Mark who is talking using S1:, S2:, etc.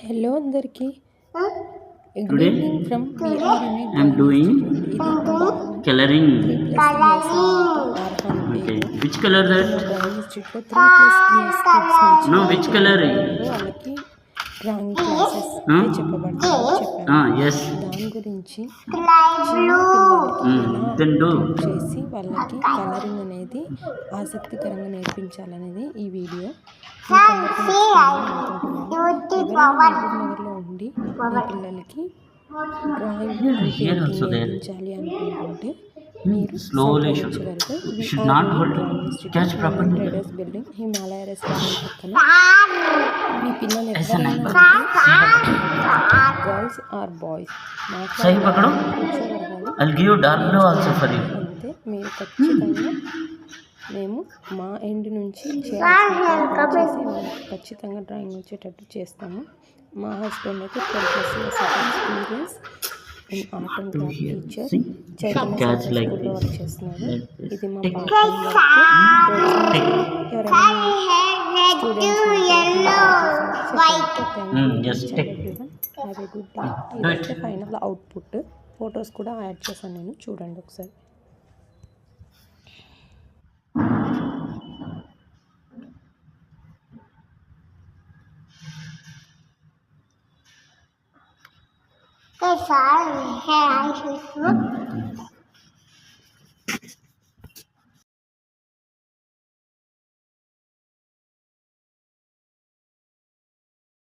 S1: Hello అందరికీ good
S2: Today
S1: evening from VRNA
S2: I am
S1: drawing
S2: doing
S1: institute. ఇది మా బాబు
S2: coloring.
S1: 3+ years Arhan
S2: Okay.
S1: పేరు.
S2: Which color
S1: మా
S2: that?
S1: డ్రాయింగ్ ఇన్స్టిట్యూట్లో 3+ ఇయర్స్ కిడ్స్ నుంచి
S2: No, which color?
S1: వాళ్ళకి డ్రాయింగ్ క్లాసెస్ అయితే చెప్పబడతాయని చెప్పాను.
S2: Yes.
S1: దాని గురించి చిన్న పిల్లలకి ఎలా
S2: Then do.
S1: చేసి వాళ్ళకి కలరింగ్ అనేది ఆసక్తికరంగా నేర్పించాలనేది ఈ వీడియో. మీకు అందరికీ నచ్చుతుందని అనుకుంటున్నాను. ఎవరైనా మహబూబ్నగర్లో ఉండి మీ పిల్లలకి డ్రాయింగ్ పెయింటింగ్ నేర్పించాలి అనుకుంటుంటే మీరు
S2: Slowly
S1: సంప్రదించగలరు.
S2: should not hold. Catch properly.
S1: Traders building Himalaya restaurant పక్కన. మీ పిల్లలు
S2: ऐसा नहीं
S1: ఎవరైనా గర్ల్స్ ఆర్ బాయ్స్
S2: सही पकड़ो.
S1: కూర్చోగలగాలి.
S2: I'll give you dark blue also for you.
S1: అంతే మీరు ఖచ్చితంగా మేము మా ఎండ్ నుంచి చేసి ఖచ్చితంగా డ్రాయింగ్ వచ్చేటట్టు చేస్తాము. మా హస్బెండ్ అయితే 12+ years experience in art and craft teacher Chaitanya స్కూల్లో వర్క్ చేస్తున్నారు. ఇది మా స్టూడెంట్స్ ఫైనల్ అవుట్పుట్. ఫొటోస్ కూడా యాడ్ చేశాను నేను, చూడండి ఒకసారి.
S3: Cái phải hai hai